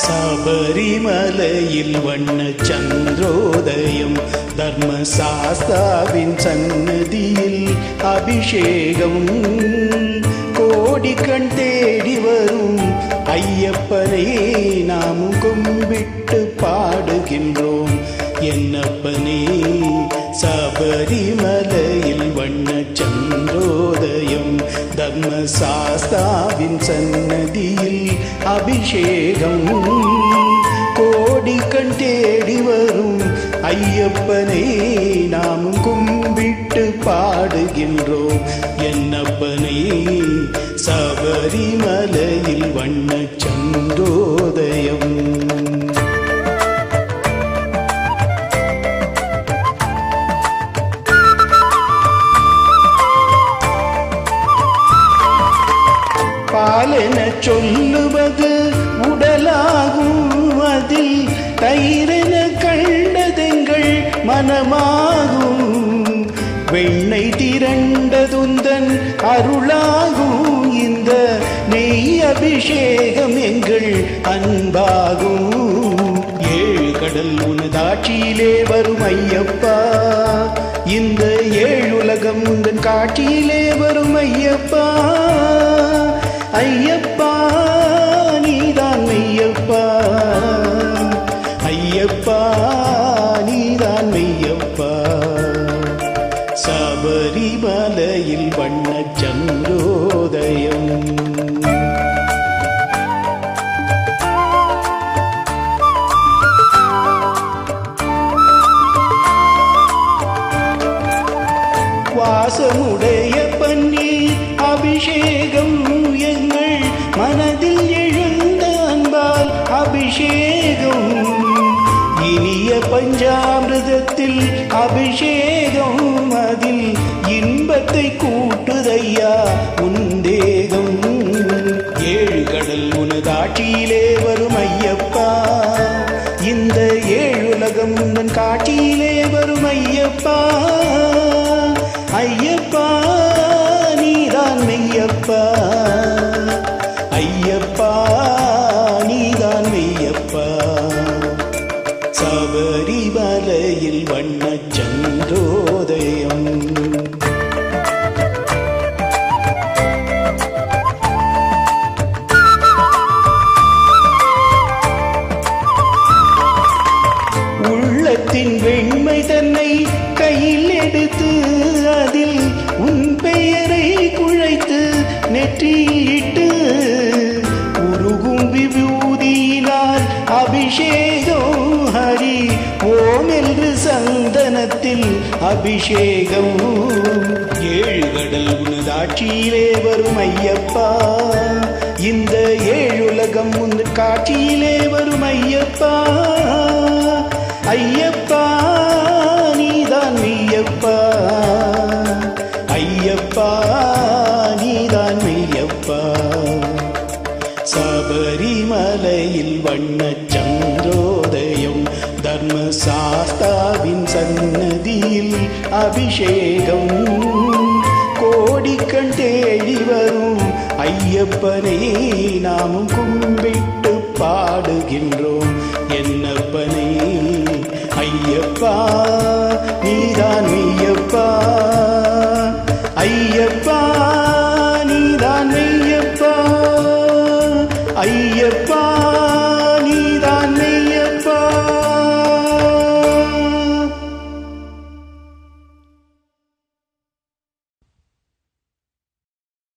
சபரிமலையில் வண்ண சந்திரோதயம், தர்மசாஸ்தாவின் சன்னதியில் அபிஷேகம், கோடிக்கண் தேடி வரும் ஐயப்பனை நாமும் கும்பிட்டு பாடுகின்றோம். என்னப்பனே சபரிமலையில் வண்ண சந்திரோதயம், தர்மசாஸ்தாவின் சன்னதியில் அபிஷேகம், கோடிக்கண் தேடி வரும் ஐயப்பனை நாமும் கும்பிட்டு பாடுகின்றோம். என்னப்பனே சபரிமலையில் வண்ண சந்திரோதயம். பாலென சொல்லுவது உடலாகும், அதில் தயிரென கண்டதெங்கள் மனமாகும். வெண்ணெய் திரண்டதுந்தன் அருளாகும், இந்த நெய் அபிஷேகம் எங்கள் அன்பாகும். ஏழு கடல் உனதாட்சியிலே வரும் ஐயப்பா, இந்த ஏழுலகம் உந்தன் காட்சியிலே வரும் ஐயப்பா. ஐயப்பா நீதான் மெய்யப்பா, ஐயப்பா நீதான் மெய்யப்பா. சபரிமலையில் வண்ண சந்திரோதயம். வாசமுடைய பன்னீர் அபிஷேகம், எங்கள் மனதில் எழுந்த அன்பால் அபிஷேகம். இனிய பஞ்சாமிர்தத்தில் அபிஷேகம், அதில் இன்பத்தை கூட்டுதையா உந்தேகம். ஏழு கடல் உனதாட்சியிலே வரும் ஐயப்பா, இந்த ஏழுலகம் உந்தன் காட்சியிலே வரும் ஐயப்பா. ஐயப்பா நீதான் மெய்யப்பா, ஐயப்பா நீதான் மெய்யப்பா. சபரிமலையில் வண்ண சந்திரோதயம். உள்ளத்தின் வெண்மை தன்னை கையில் எடுத்து, அதில் உன் பெயரை குழைத்து நெற்றியிட்டு, உருகும் விபூதியினால் அபிஷேகம். ஹரி ஓம் என்று சந்தனத்தில் அபிஷேகம். ஏழு கடல் உனதாட்சியிலே வரும் ஐயப்பா, இந்த ஏழுலகம் உன் காட்சியிலே வரும் ஐயப்பா. ஐயப்பா நீதான் மெய்யப்பா, ஐயப்பா நீதான் மெய்யப்பா. சபரிமலையில் வண்ண சந்திரோதயம், தர்மசாஸ்தாவின் சன்னதியில் அபிஷேகம், கோடிக்கண் தேடி வரும் ஐயப்பனை நாமும் கும்பிட்டு பாடுகின்றோம். என்னப்பனே ஐயப்பா நீதான் மெய்யப்பா, ஐயப்பா நீதான் மெய்யப்பா, ஐயப்பா